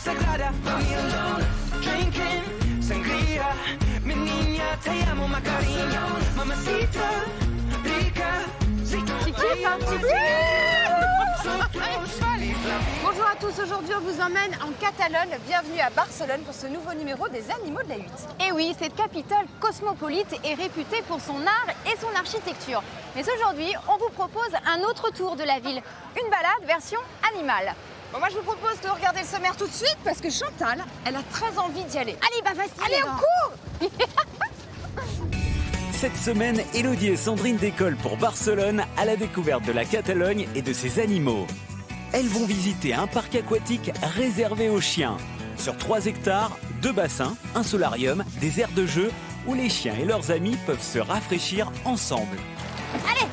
sagrada, me alone, drinking sangria. Mi niña, te amo, Macarena, mamacita, rica. Tu kiffes, hein? Bonjour à tous, aujourd'hui on vous emmène en Catalogne. Bienvenue à Barcelone pour ce nouveau numéro des Animaux de la Hutte. Et oui, cette capitale cosmopolite est réputée pour son art et son architecture. Mais aujourd'hui, on vous propose un autre tour de la ville, une balade version animale. Bon, moi je vous propose de regarder le sommaire tout de suite parce que Chantal, elle a très envie d'y aller. Allez, bah vas-y, allez, on court. Cette semaine, Élodie et Sandrine décollent pour Barcelone à la découverte de la Catalogne et de ses animaux. Elles vont visiter un parc aquatique réservé aux chiens. Sur 3 hectares, 2 bassins, un solarium, des aires de jeu où les chiens et leurs amis peuvent se rafraîchir ensemble. Allez.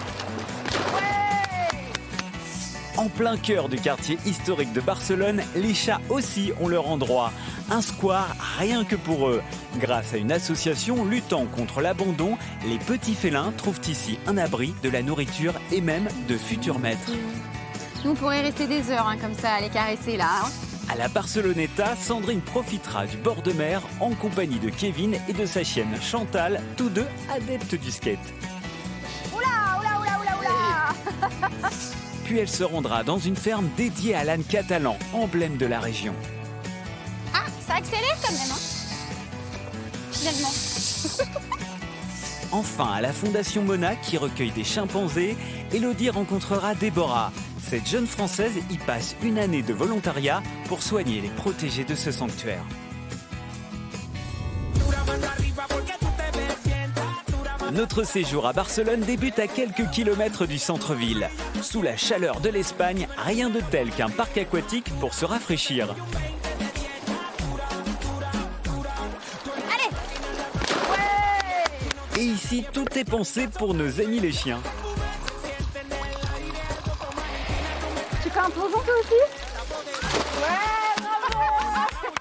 En plein cœur du quartier historique de Barcelone, les chats aussi ont leur endroit. Un square rien que pour eux. Grâce à une association luttant contre l'abandon, les petits félins trouvent ici un abri, de la nourriture et même de futurs maîtres. Nous, on pourrait rester des heures comme ça à les caresser là. À la Barceloneta, Sandrine profitera du bord de mer en compagnie de Kevin et de sa chienne Chantal, tous deux adeptes du skate. Oula, oula, oula, oula, oula. Puis elle se rendra dans une ferme dédiée à l'âne catalan, emblème de la région. Ah, ça accélère quand même, hein, finalement. Enfin, à la Fondation Mona, qui recueille des chimpanzés, Élodie rencontrera Déborah. Cette jeune Française y passe une année de volontariat pour soigner les protégés de ce sanctuaire. Notre séjour à Barcelone débute à quelques kilomètres du centre-ville. Sous la chaleur de l'Espagne, rien de tel qu'un parc aquatique pour se rafraîchir. Allez. Ouais. Et ici, tout est pensé pour nos amis les chiens. Tu fais un plongeon toi aussi? Ouais, bravo. C'est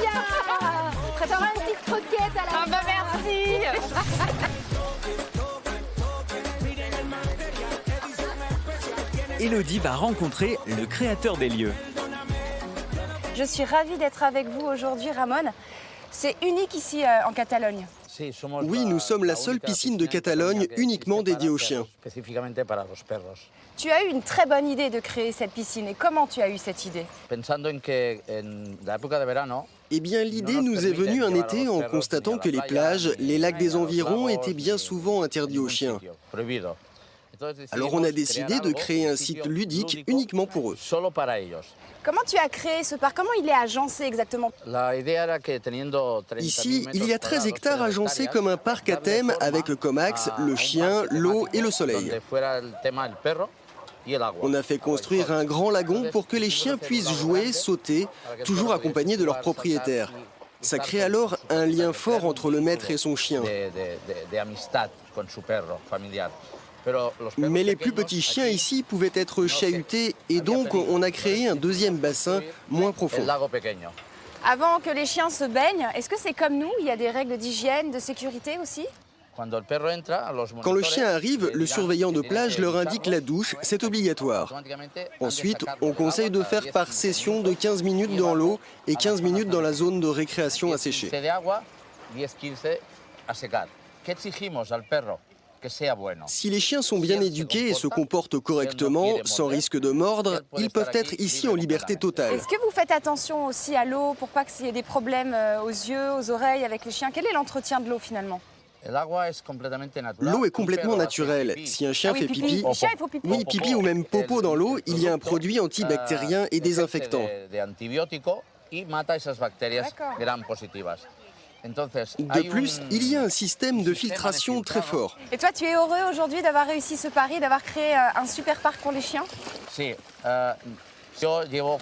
bien. Prépare une petite croquette à la fin. Bah merci. Élodie va rencontrer le créateur des lieux. Je suis ravie d'être avec vous aujourd'hui, Ramon. C'est unique ici en Catalogne. Oui, nous sommes la seule piscine de Catalogne uniquement dédiée aux chiens. Tu as eu une très bonne idée de créer cette piscine. Et comment tu as eu cette idée? Eh bien, l'idée nous est venue un été en constatant que les plages, les lacs des environs étaient bien souvent interdits aux chiens. Alors on a décidé de créer un site ludique uniquement pour eux. Comment tu as créé ce parc? Comment il est agencé exactement? Ici, il y a 13 hectares agencés comme un parc à thème avec comme axe le chien, l'eau et le soleil. On a fait construire un grand lagon pour que les chiens puissent jouer, sauter, toujours accompagnés de leur propriétaire. Ça crée alors un lien fort entre le maître et son chien. Mais les plus petits chiens ici pouvaient être chahutés et donc on a créé un deuxième bassin moins profond. Avant que les chiens se baignent, est-ce que c'est comme nous? Il y a des règles d'hygiène, de sécurité aussi? Quand le chien arrive, le surveillant de plage leur indique la douche, c'est obligatoire. Ensuite, on conseille de faire par session de 15 minutes dans l'eau et 15 minutes dans la zone de récréation à sécher. Si les chiens sont bien éduqués et se comportent correctement, sans risque de mordre, ils peuvent être ici en liberté totale. Est-ce que vous faites attention aussi à l'eau pour pas qu'il y ait des problèmes aux yeux, aux oreilles avec les chiens? Quel est l'entretien de l'eau finalement? L'eau est complètement naturelle. Si un chien fait pipi, pipi ou même popo dans l'eau, il y a un produit antibactérien et désinfectant. De plus, il y a un système de filtration très fort. Et toi, tu es heureux aujourd'hui d'avoir réussi ce pari, d'avoir créé un super parc pour les chiens?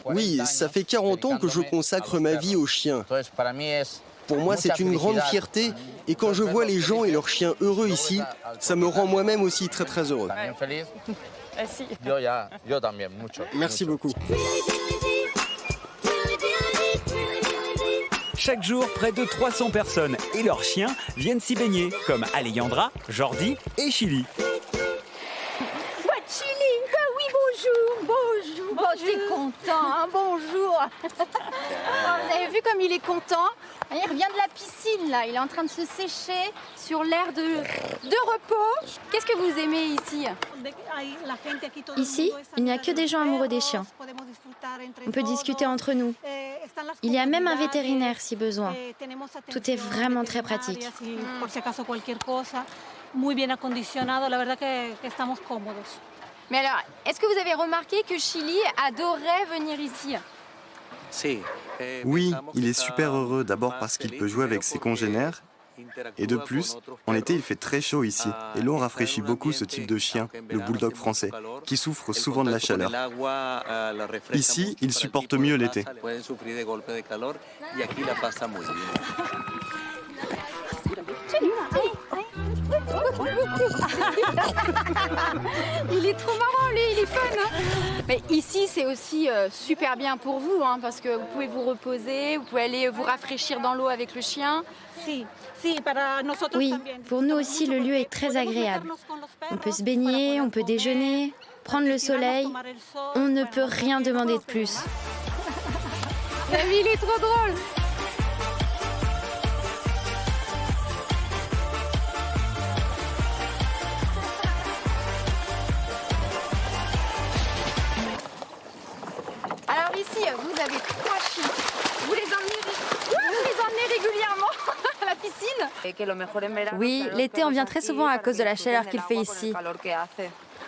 Oui, ça fait 40 ans que je consacre ma vie aux chiens. Pour moi, c'est une grande fierté et quand je vois les gens et leurs chiens heureux ici, ça me rend moi-même aussi très très heureux. Merci. Merci beaucoup. Chaque jour, près de 300 personnes et leurs chiens viennent s'y baigner, comme Alejandra, Jordi et Chili. Chili, bah oui, bonjour, bonjour. t'es content, hein, bonjour. Vous avez vu comme il est content? Il revient de la piscine, là. Il est en train de se sécher sur l'air de repos. Qu'est-ce que vous aimez ici? Ici, il n'y a que des gens amoureux des chiens. On peut discuter entre nous. Il y a même un vétérinaire si besoin. Tout est vraiment très pratique. Mais alors, est-ce que vous avez remarqué que Chili adorait venir ici? Oui, il est super heureux, d'abord parce qu'il peut jouer avec ses congénères. Et de plus, en été, il fait très chaud ici. Et l'eau rafraîchit beaucoup ce type de chien, le bulldog français, qui souffre souvent de la chaleur. Ici, il supporte mieux l'été. Il est trop marrant, lui, il est fun. Hein. Mais ici, c'est aussi super bien pour vous, hein, parce que vous pouvez vous reposer, vous pouvez aller vous rafraîchir dans l'eau avec le chien. Oui, pour nous aussi, le lieu est très agréable. On peut se baigner, on peut déjeuner, prendre le soleil. On ne peut rien demander de plus. Lui, il est trop drôle. Alors ici, vous avez 3 chiens. Vous les emmenez régulièrement à la piscine? Oui, l'été, on vient très souvent à cause de la chaleur qu'il fait ici.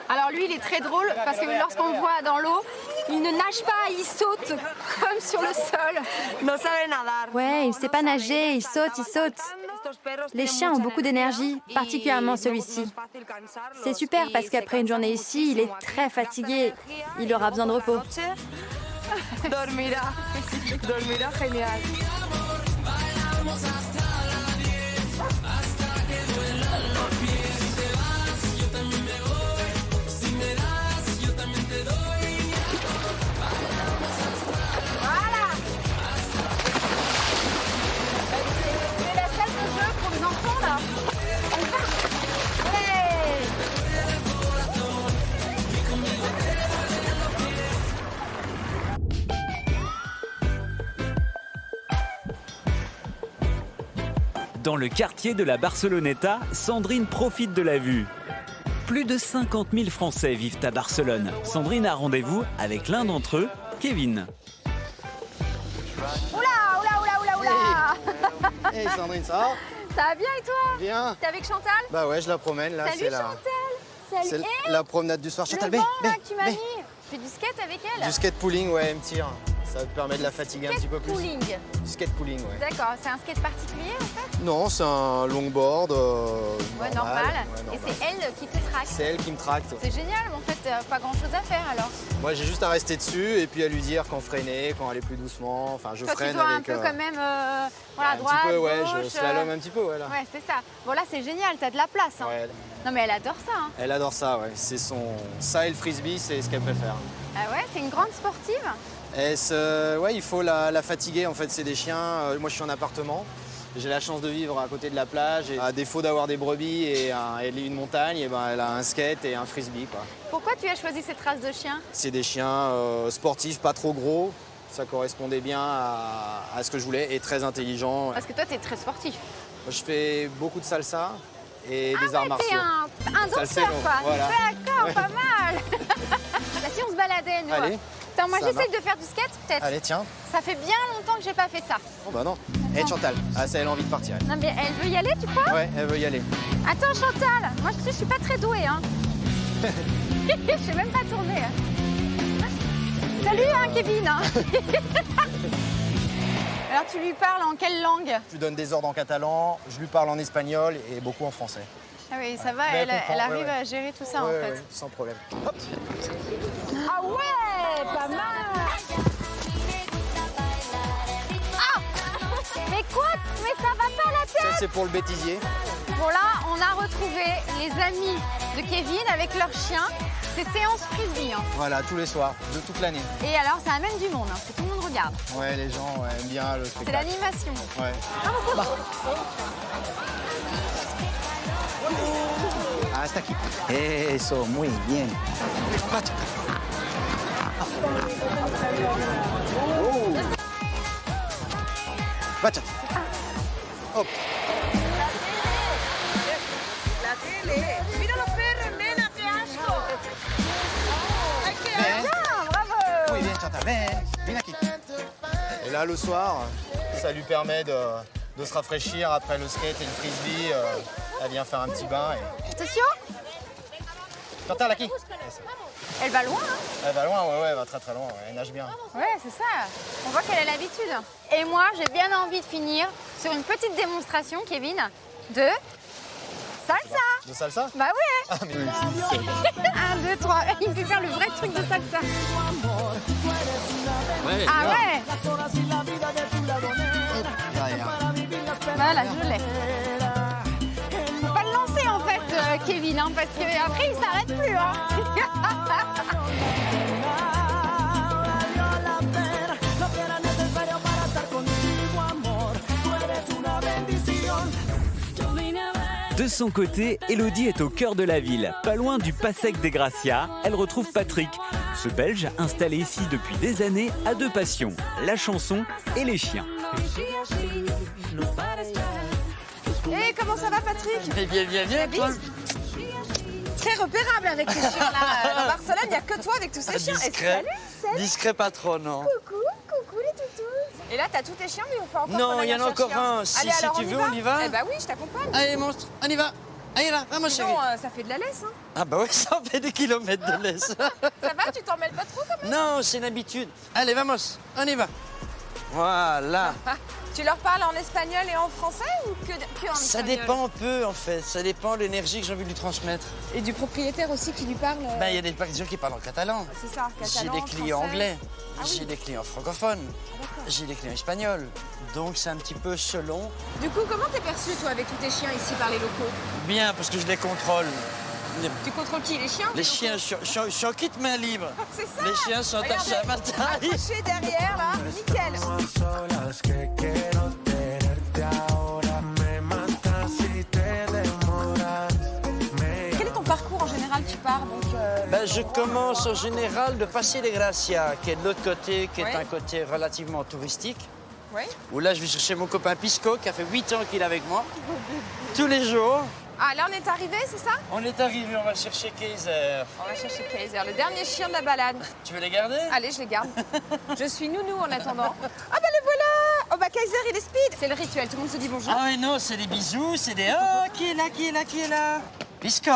Alors lui, il est très drôle parce que lorsqu'on le voit dans l'eau, il ne nage pas, il saute comme sur le sol. Ouais, il ne sait pas nager, il saute, il saute. Les chiens ont beaucoup d'énergie, particulièrement celui-ci. C'est super parce qu'après une journée ici, il est très fatigué. Il aura besoin de repos. Dormirá genial. C'est la salle de jeu pour les enfants là. Hey. Dans le quartier de la Barceloneta, Sandrine profite de la vue. Plus de 50 000 Français vivent à Barcelone. Sandrine a rendez-vous avec l'un d'entre eux, Kevin. Hey Sandrine, ça va? Ça va bien et toi? Bien. T'es avec Chantal? Bah ouais, je la promène là. Salut C'est Chantal. c'est Salut. la promenade du soir. Chantal, Le vent là que tu m'as mis. Tu fais du skate avec elle? Du skate pooling, ouais, elle me tire. Ça te permet de la fatiguer un petit peu plus. Pooling. Du skate pooling, ouais. D'accord, c'est un skate particulier en fait? Non, c'est un longboard. Ouais, normal. Ouais, Et c'est elle qui te traque. C'est elle qui me tracte. C'est génial, mais en fait, pas grand chose à faire alors. Moi, j'ai juste à rester dessus et puis à lui dire quand freiner, quand aller plus doucement. Enfin, je Toi, freine tu dois avec. un peu quand même, voilà, un droite, petit peu, ouais, gauche. je slalom un petit peu, ouais, là. Ouais, c'est ça. Bon, là, c'est génial, t'as de la place. Hein. Ouais, Non, mais elle adore ça. Hein. elle adore ça, ouais. C'est ça et le frisbee, c'est ce qu'elle préfère. Ah ouais, c'est une grande sportive. Ouais, il faut la fatiguer, en fait, c'est des chiens. Moi, je suis en appartement. J'ai la chance de vivre à côté de la plage. Et à défaut d'avoir des brebis et une montagne, et ben, elle a un skate et un frisbee, quoi. Pourquoi tu as choisi cette race de chien? C'est des chiens sportifs, pas trop gros. Ça correspondait bien à ce que je voulais et très intelligents. Parce que toi, t'es très sportif. Je fais beaucoup de salsa et des arts martiaux. T'es un danseur, Salsa, quoi. voilà. D'accord, Ouais. pas mal. Là, si on se baladait, nous. Allez. Attends, moi, ça j'essaye marche. de faire du skate, peut-être. Allez, tiens. Ça fait bien longtemps que j'ai pas fait ça. Oh bah non. Hé, Chantal. Ah, ça, elle a envie de partir. Elle. Non, mais elle veut y aller, tu crois? Ouais, elle veut y aller. Attends, Chantal, moi, je suis pas très douée, hein. Je sais même pas tourner. Salut, hein, Kevin. Hein. Alors, tu lui parles en quelle langue? Je lui donne des ordres en catalan, je lui parle en espagnol et beaucoup en français. Ah oui, ça va, Mais elle comprend, arrive ouais, ouais. à gérer tout ça, en Ouais, fait. ouais, sans problème. Hop. Ah ouais, pas mal. Ah. Mais quoi? Mais ça va pas la tête? Ça, c'est pour le bêtisier. Bon là, on a retrouvé les amis de Kevin avec leur chien. C'est séance frisbee. Hein. Voilà, tous les soirs, de toute l'année. Et alors, ça amène du monde, hein, parce que tout le monde regarde. Ouais, les gens aiment bien le C'est spectacle. l'animation. Ouais. Hasta aquí. Eso, muy bien. Bachata. Hop. Oui, bien, Chata. Viens ici. Et là, le soir, ça lui permet de se rafraîchir après le skate et le frisbee. Elle vient faire un petit bain. Attention, Chata, là qui? elle va loin, hein? Elle va loin, ouais, elle va très très loin. Elle nage bien. Ouais, c'est ça. On voit qu'elle a l'habitude. Et moi, j'ai bien envie de finir sur une petite démonstration, Kevin, de salsa. De salsa? Bah ouais. Ah, mais oui. 1, 2, 3. Il me fait faire le vrai truc de salsa. Ouais, Ah ouais. Voilà, je l'ai. Faut pas le lancer en fait, Kevin, hein, parce qu'après il s'arrête plus. Hein. De son côté, Elodie est au cœur de la ville, pas loin du Passec des Gracias. Elle retrouve Patrick, ce Belge installé ici depuis des années a deux passions, la chanson et les chiens. Et comment ça va, Patrick? Bien, toi? Très repérable avec ces chiens-là. Dans Barcelone, il n'y a que toi avec tous ces chiens. Et salut, salut. Discret patron, non? Coucou les toutous. Et là, t'as tous tes chiens, mais il faut encore Non, qu'on aille il y en a chercher encore un. Si, Allez, si alors, tu veux, on y va? Eh bah oui, je t'accompagne. Allez, monstre, on y va. Allez là, vamos, chérie. Sinon, ça fait de la laisse. Hein. Ah bah oui, ça fait des kilomètres de laisse. Ça va, tu t'en mêles pas trop quand même? Non, c'est une habitude. Allez, vamos, on y va. Voilà. Tu leur parles en espagnol et en français ou que en espagnol? Ça dépend un peu, en fait. Ça dépend de l'énergie que j'ai envie de lui transmettre. Et du propriétaire aussi qui lui parle? Ben, il y a des gens qui parlent en catalan. C'est ça, catalan, J'ai des clients français. anglais. Ah oui. J'ai des clients francophones. J'ai des clients espagnols. Donc, c'est un petit peu selon. Du coup, comment t'es perçu, toi, avec tous tes chiens ici par les locaux? Bien, parce que je les contrôle. Tu contrôles qui? Les chiens? Les chiens, je suis en kit main libre. C'est ça. Les chiens sont attachés à ma taille. Accrochés derrière, là. Nickel. Quel est ton parcours en général? Tu pars donc Ben, je commence en général de Passec des Gracias, qui est de l'autre côté, qui est Ouais. un côté relativement touristique. Oui. Où là, je vais chercher mon copain Pisco, qui a fait 8 ans qu'il est avec moi. Tous les jours. Ah, là, on est arrivé, c'est ça? On est arrivé, on va chercher Kaiser. On va chercher Kaiser, le dernier chien de la balade. Tu veux les garder? Allez, je les garde. Je suis nounou en attendant. Ah bah le voilà! Oh bah Kaiser, il est speed! C'est le rituel, tout le monde se dit bonjour. Ah oui, non, c'est des bisous, c'est des... Oh, qui est là? Pisco.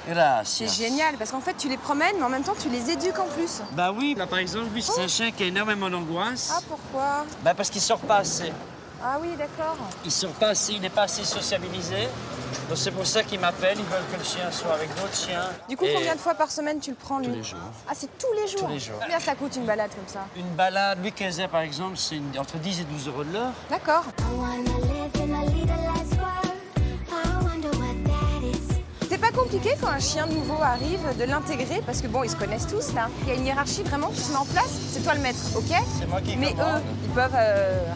C'est Gracias. génial, parce qu'en fait, tu les promènes, mais en même temps, tu les éduques en plus. Bah oui, là, par exemple, lui, c'est un chien qui a énormément d'angoisse. Ah, pourquoi? Bah parce qu'il sort pas assez. Ah oui, d'accord. Il sort pas assez, il n'est pas assez sociabilisé. Donc c'est pour ça qu'ils m'appellent, ils veulent que le chien soit avec d'autres chiens. Du coup, Et combien de fois par semaine tu le prends, lui? Tous les jours. Ah, c'est tous les jours? Tous les jours. Combien ça coûte une balade comme ça? Une balade, lui, Kaiser, par exemple, c'est entre 10 et 12 euros de l'heure. D'accord. C'est pas compliqué quand un chien nouveau arrive de l'intégrer parce que bon, ils se connaissent tous là. Il y a une hiérarchie vraiment qui se met en place. C'est toi le maître, ok? C'est moi qui Mais commande. eux, ils peuvent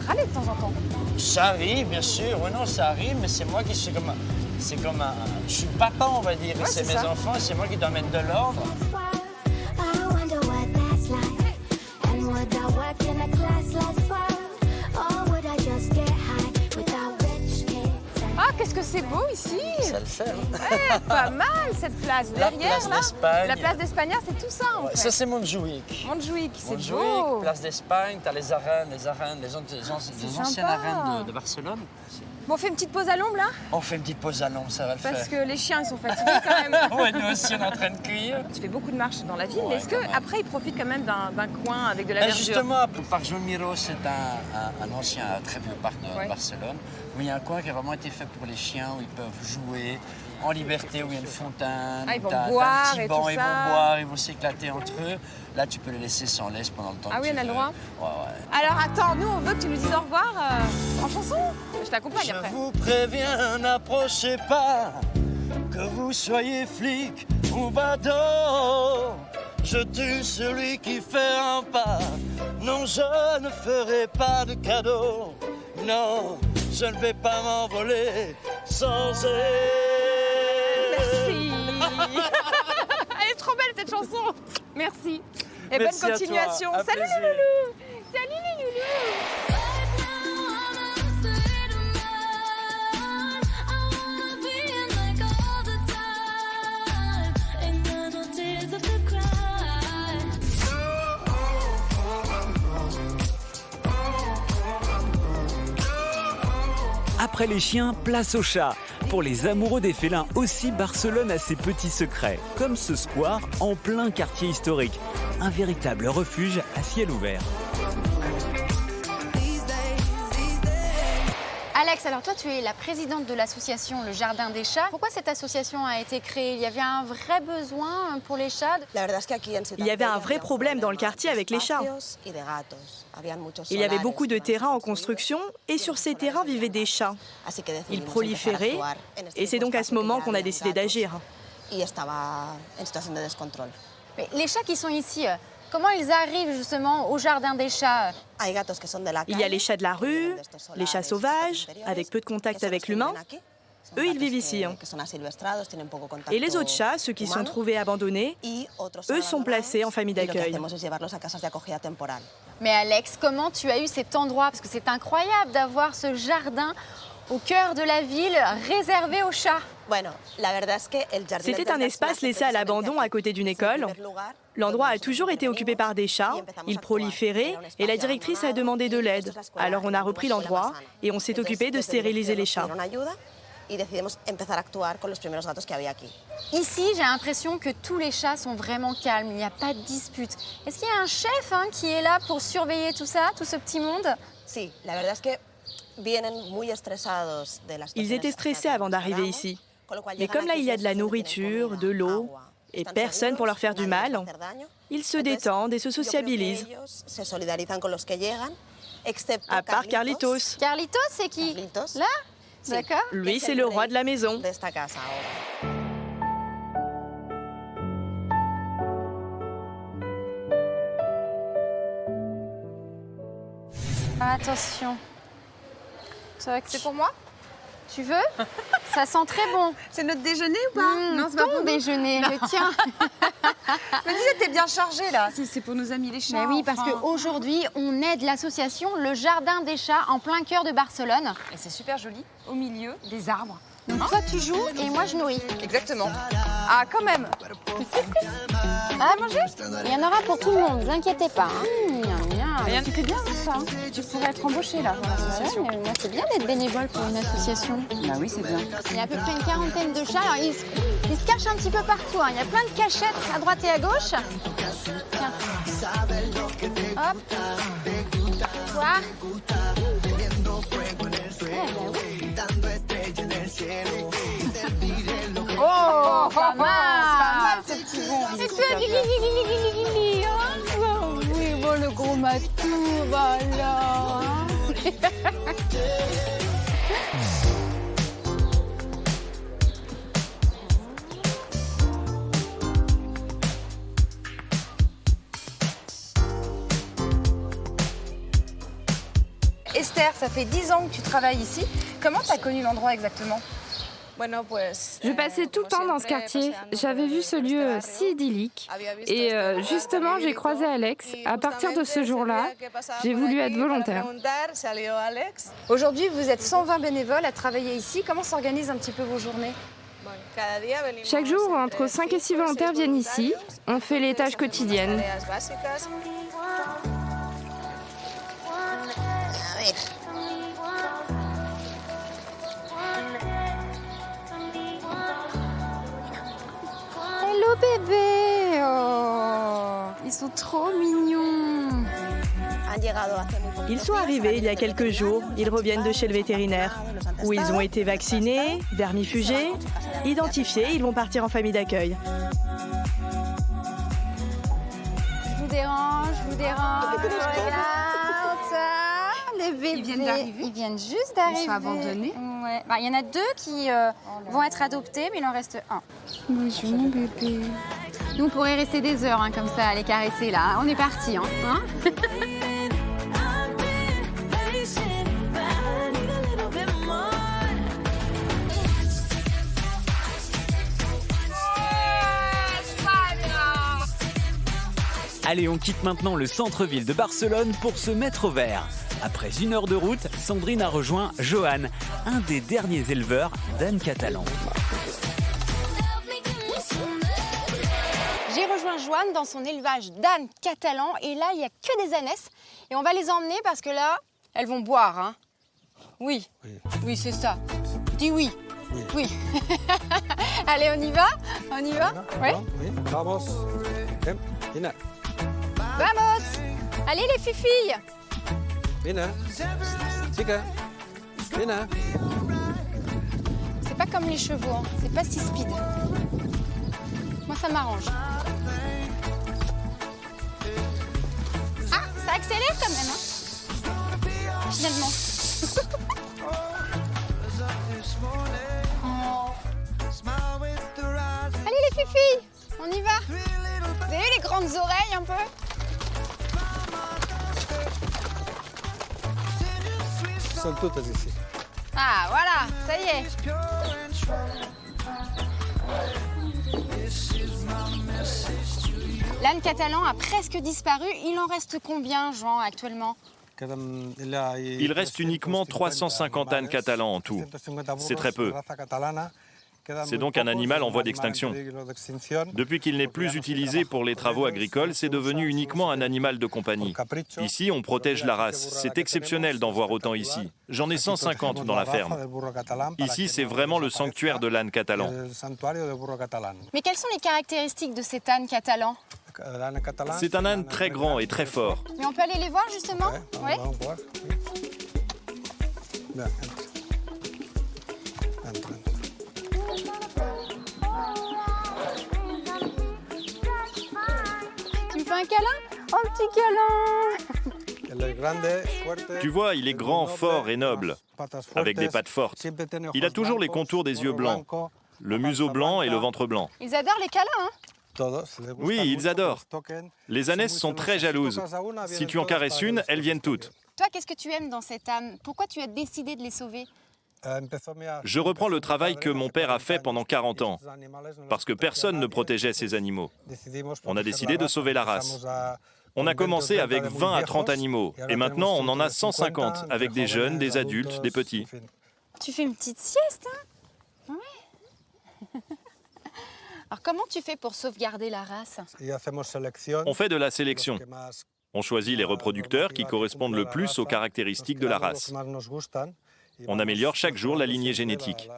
râler de temps en temps. Ça arrive, bien sûr, oui, non, ça arrive, mais c'est moi qui suis comme un... C'est comme un... Je suis le papa, on va dire, et Ouais, c'est c'est mes ça. enfants, et c'est moi qui dois mettre de l'ordre. Ah, qu'est-ce que c'est beau ici! Ça le fait, hein. Ouais, pas mal cette place. La Derrière, place là, d'Espagne. la place d'Espagne, c'est tout ça en Ouais, fait. ça, c'est Montjuïc. Montjuïc, c'est Montjuïc, beau. place d'Espagne, t'as les arènes, les anciennes sympa. arènes de Barcelone. Bon, on fait une petite pause à l'ombre là? On fait une petite pause à l'ombre, ça va le Parce faire. que les chiens, ils sont fatigués quand même. Ouais, nous aussi, on est en train de cuire. Tu fais beaucoup de marches dans la ville. Ouais, Est-ce quand même. qu'après, ils profitent quand même d'un coin avec de la Ben, verdure? justement, Parc Joan Miró, c'est un ancien, très vieux parc de Ouais. Barcelone, où il y a un coin qui a vraiment été fait pour les chiens, où ils peuvent jouer en liberté, où il y a une fontaine, Ah, ils où vont t'as boire un petit et banc, tout ils ça. vont boire, ils vont s'éclater entre eux. Là, tu peux les laisser sans laisse pendant le temps Ah que oui, tu on a le veux. droit? Ouais. Alors attends, nous on veut que tu nous dises au revoir en chanson. Je t'accompagne Je après. vous préviens, n'approchez pas, que vous soyez flic ou badaud. Je tue celui qui fait un pas. Non, je ne ferai pas de cadeau. Non, je ne vais pas m'envoler sans elle. Merci. Elle est trop belle cette chanson. Merci. Et bonne Merci à toi. continuation. Un Salut les plaisir. loulous. Salut les loulous. Après les chiens, place aux chats. Pour les amoureux des félins aussi, Barcelone a ses petits secrets, comme ce square en plein quartier historique. Un véritable refuge à ciel ouvert. Alex, alors toi, tu es la présidente de l'association Le Jardin des Chats. Pourquoi cette association a été créée? Il y avait un vrai besoin pour les chats? Il y avait un vrai problème dans le quartier avec les chats. Il y avait beaucoup de terrains en construction et sur ces terrains vivaient des chats. Ils proliféraient et c'est donc à ce moment qu'on a décidé d'agir. Mais les chats qui sont ici, comment ils arrivent justement au Jardin des Chats? Il y a les chats de la rue, les chats sauvages, avec peu de contact avec l'humain. Eux, ils vivent ici. Et les autres chats, ceux qui sont trouvés abandonnés, eux sont placés en famille d'accueil. Mais Alex, comment tu as eu cet endroit? Parce que c'est incroyable d'avoir ce jardin au cœur de la ville réservé aux chats. C'était un espace laissé à l'abandon à côté d'une école. L'endroit a toujours été occupé par des chats, ils proliféraient et la directrice a demandé de l'aide. Alors on a repris l'endroit et on s'est occupé de stériliser les chats. Ici, j'ai l'impression que tous les chats sont vraiment calmes, il n'y a pas de dispute. Est-ce qu'il y a un chef qui est là pour surveiller tout ça, tout ce petit monde? Ils étaient stressés avant d'arriver ici. Mais comme là, il y a de la nourriture, de l'eau et personne pour leur faire du mal, ils se détendent et se sociabilisent. À part Carlitos. Carlitos, c'est qui? Là? D'accord. Lui, c'est le roi de la maison. Attention. Ça va que C'est pour moi? Tu veux? Ça sent très bon. C'est notre déjeuner ou pas? Non, c'est pas ton déjeuner, le tien. Je me disais, t'es bien chargée là. C'est pour nos amis les chats. Mais oui, parce qu'aujourd'hui, on aide l'association Le Jardin des Chats en plein cœur de Barcelone. Et c'est super joli, au milieu des arbres. Donc toi, tu joues et moi, je nourris. Exactement. Ah, quand même. À manger? Il y en aura pour tout le monde, ne vous inquiétez pas. Rien. Tu fais bien ça. Tu pourrais être embauchée là pour l'association. Moi, c'est bien d'être bénévole pour une association. Bah oui, c'est bien. Il y a à peu près une quarantaine de chats. Alors, ils se cachent un petit peu partout. Il y a plein de cachettes à droite et à gauche. Tiens. Hop. Toi. Oh, pas mal ce petit bon. Et toi, oui, bon, le gros matou, voilà. Esther, ça fait 10 ans que tu travailles ici. Comment tu as connu l'endroit exactement? Je passais tout le temps dans ce quartier. J'avais vu ce lieu si idyllique. Et justement, j'ai croisé Alex. À partir de ce jour-là, j'ai voulu être volontaire. Aujourd'hui, vous êtes 120 bénévoles à travailler ici. Comment s'organisent un petit peu vos journées? Chaque jour, entre 5 et 6 volontaires viennent ici. On fait les tâches quotidiennes. Hello bébé. Oh, ils sont trop mignons. Ils sont arrivés il y a quelques jours. Ils reviennent de chez le vétérinaire, où ils ont été vaccinés, vermifugés, identifiés. Ils vont partir en famille d'accueil. Je vous dérange. Regarde ça. Les bébés. Ils viennent d'arriver. Ils viennent juste d'arriver. Ils sont abandonnés. Ouais. Bah, il y en a 2 qui vont être adoptés, mais il en reste 1. Bonjour mon bébé. Nous, on pourrait rester des heures comme ça à les caresser là. On est parti. Allez, on quitte maintenant le centre-ville de Barcelone pour se mettre au vert. Après 1 heure de route, Sandrine a rejoint Johan, un des derniers éleveurs d'ânes catalans. J'ai rejoint Joan dans son élevage d'ânes catalans et là, il n'y a que des ânesses. Et on va les emmener parce que là, elles vont boire. Hein. Oui, oui, c'est ça. Dis oui. Oui. Allez, on y va? On y va? Oui. Vamos. Vamos. Allez, les filles. C'est pas comme les chevaux, hein. C'est pas si speed. Moi, ça m'arrange. Ah, ça accélère quand même, hein. Finalement. Allez les filles, on y va. Vous avez vu les grandes oreilles un peu? Sont toutes ici. Ah voilà, ça y est. L'âne catalan a presque disparu. Il en reste combien, Jean, actuellement? Il reste uniquement 350 ânes catalans en tout. C'est très peu. C'est donc un animal en voie d'extinction. Depuis qu'il n'est plus utilisé pour les travaux agricoles, c'est devenu uniquement un animal de compagnie. Ici, on protège la race. C'est exceptionnel d'en voir autant ici. J'en ai 150 dans la ferme. Ici, c'est vraiment le sanctuaire de l'âne catalan. Mais quelles sont les caractéristiques de cet âne catalan? C'est un âne très grand et très fort. Mais on peut aller les voir justement? Oui. Tu me fais un câlin? Un petit câlin. Tu vois, il est grand, fort et noble, avec des pattes fortes. Il a toujours les contours des yeux blancs, le museau blanc et le ventre blanc. Ils adorent les câlins, hein? Oui, ils adorent. Les ânesses sont très jalouses. Si tu en caresses une, elles viennent toutes. Toi, qu'est-ce que tu aimes dans cet âne? Pourquoi tu as décidé de les sauver? Je reprends le travail que mon père a fait pendant 40 ans, parce que personne ne protégeait ces animaux. On a décidé de sauver la race. On a commencé avec 20 à 30 animaux, et maintenant on en a 150, avec des jeunes, des adultes, des petits. Tu fais une petite sieste, hein? Ouais. Alors comment tu fais pour sauvegarder la race? On fait de la sélection. On choisit les reproducteurs qui correspondent le plus aux caractéristiques de la race. On améliore chaque jour la lignée génétique.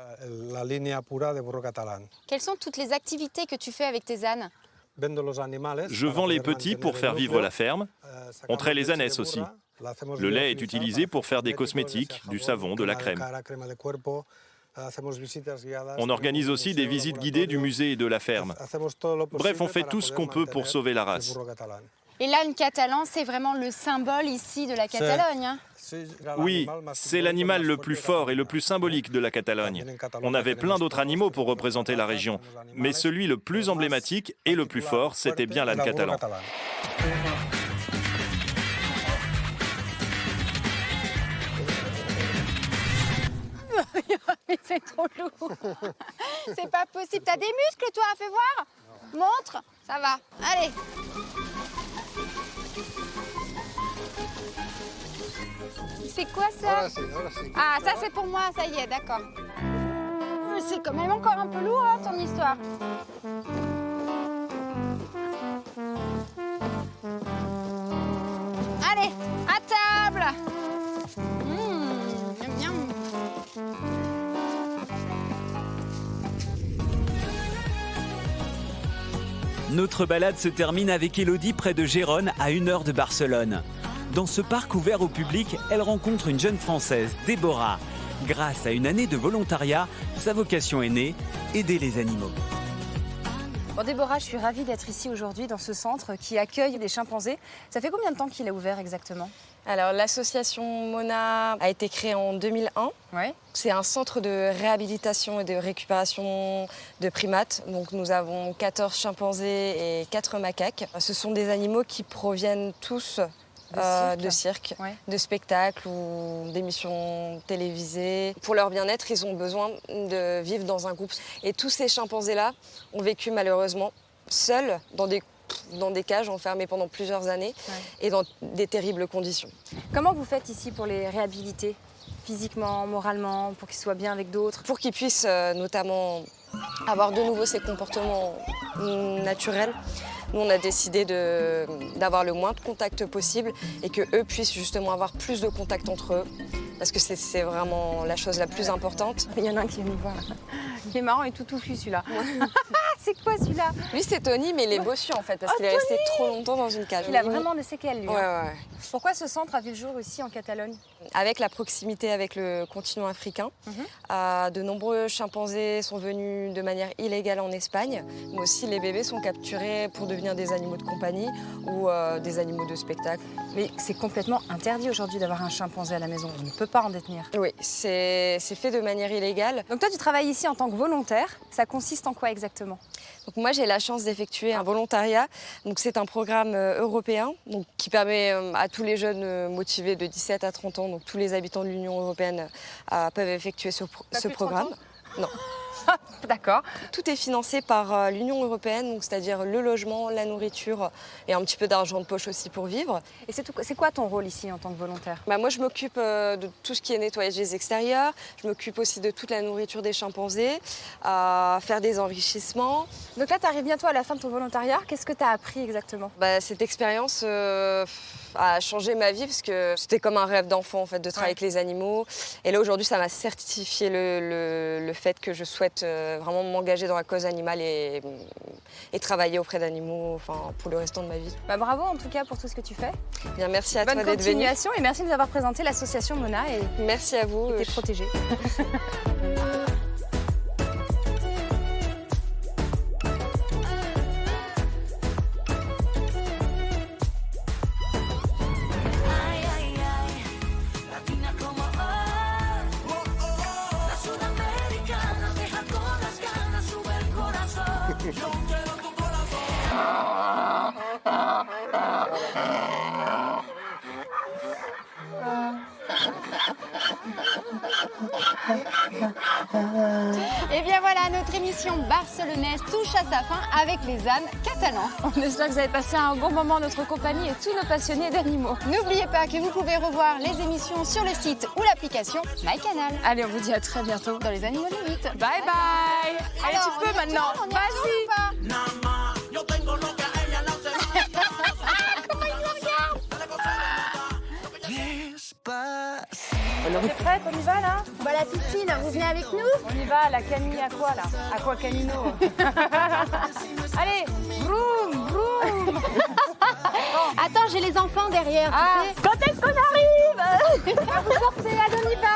Quelles sont toutes les activités que tu fais avec tes ânes? Je vends les petits pour faire vivre la ferme. On traite les ânesses aussi. Le lait est utilisé pour faire des cosmétiques, du savon, de la crème. On organise aussi des visites guidées du musée et de la ferme. Bref, on fait tout ce qu'on peut pour sauver la race. Et l'âne catalan, c'est vraiment le symbole ici de la Catalogne, hein? Oui, c'est l'animal le plus fort et le plus symbolique de la Catalogne. On avait plein d'autres animaux pour représenter la région, mais celui le plus emblématique et le plus fort, c'était bien l'âne catalan. Mais c'est trop lourd. C'est pas possible. T'as des muscles, toi? Fais voir. Montre. Ça va. Allez. C'est quoi ça? Ah, ça c'est pour moi, ça y est, d'accord. C'est quand même encore un peu lourd, hein, ton histoire. Allez, à table. Miam, miam. Notre balade se termine avec Élodie près de Gérone, à 1 heure de Barcelone. Dans ce parc ouvert au public, elle rencontre une jeune Française, Déborah. Grâce à une année de volontariat, sa vocation est née, aider les animaux. Bon, Déborah, je suis ravie d'être ici aujourd'hui dans ce centre qui accueille les chimpanzés. Ça fait combien de temps qu'il est ouvert exactement? Alors, l'association Mona a été créée en 2001. Ouais. C'est un centre de réhabilitation et de récupération de primates. Donc, nous avons 14 chimpanzés et 4 macaques. Ce sont des animaux qui proviennent tous de cirque, ouais, de spectacles ou d'émissions télévisées. Pour leur bien-être, ils ont besoin de vivre dans un groupe. Et tous ces chimpanzés-là ont vécu malheureusement seuls dans des dans des cages, enfermés pendant plusieurs années et dans des terribles conditions. Comment vous faites ici pour les réhabiliter, physiquement, moralement, pour qu'ils soient bien avec d'autres? Pour qu'ils puissent notamment avoir de nouveau ces comportements naturels, nous on a décidé d'avoir le moins de contacts possible et qu'eux puissent justement avoir plus de contacts entre eux. Parce que c'est vraiment la chose la plus importante. Il y en a un qui est venu voir. Il est marrant et tout touffu celui-là. C'est quoi celui-là? Lui c'est Tony, mais il est bossu en fait, parce qu'il est resté trop longtemps dans une cage. Il a vraiment des séquelles lui. Ouais. Pourquoi ce centre a vu le jour ici en Catalogne? Avec la proximité avec le continent africain, de nombreux chimpanzés sont venus de manière illégale en Espagne, mais aussi les bébés sont capturés pour devenir des animaux de compagnie ou des animaux de spectacle. Mais c'est complètement interdit aujourd'hui d'avoir un chimpanzé à la maison, on ne peut pas en détenir. Oui, c'est fait de manière illégale. Donc toi tu travailles ici en tant que volontaire, ça consiste en quoi exactement? Donc moi j'ai la chance d'effectuer un volontariat. Donc c'est un programme européen donc, qui permet à tous les jeunes motivés de 17 à 30 ans, donc tous les habitants de l'Union européenne peuvent effectuer ce programme. Non. D'accord. Tout est financé par l'Union européenne, c'est-à-dire le logement, la nourriture et un petit peu d'argent de poche aussi pour vivre. Et c'est quoi ton rôle ici en tant que volontaire? Moi, je m'occupe de tout ce qui est nettoyage des extérieurs. Je m'occupe aussi de toute la nourriture des chimpanzés, faire des enrichissements. Donc là, tu arrives bientôt à la fin de ton volontariat. Qu'est-ce que tu as appris exactement? Cette expérience a changé ma vie parce que c'était comme un rêve d'enfant en fait, de travailler avec les animaux. Et là, aujourd'hui, ça m'a certifié le fait que je souhaite vraiment m'engager dans la cause animale et travailler auprès d'animaux pour le restant de ma vie. Bravo en tout cas pour tout ce que tu fais. Bien, merci à toi d'être venu. Bonne continuation et merci de nous avoir présenté l'association Mona. Et merci à vous. T'es protégée. Et bien voilà, notre émission barcelonaise touche à sa fin avec les ânes catalans. On espère que vous avez passé un bon moment en notre compagnie et tous nos passionnés d'animaux. N'oubliez pas que vous pouvez revoir les émissions sur le site ou l'application MyCanal. Allez, on vous dit à très bientôt dans les Animaux de 8. Bye bye. Allez, Alors, tu peux maintenant. Vas-y. Comment il nous regarde? On est prête, on y va là? Bah la piscine, vous venez avec nous? On y va, la Camille à quoi là? À quoi Camino? Allez, vroom, vroom. Attends, j'ai les enfants derrière, tu sais. Quand est-ce qu'on arrive? Vous sortez, allez, on y va.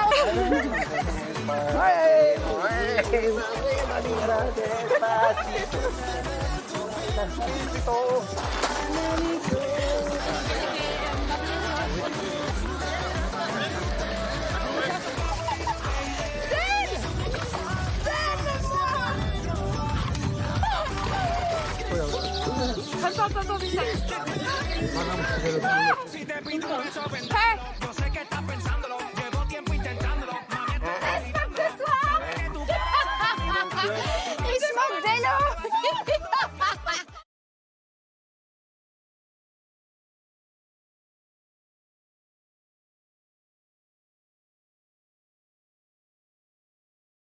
Attends, Michel. Yo sé que estás pensándolo, llevo tiempo intentándolo. Mami, Espère que toi.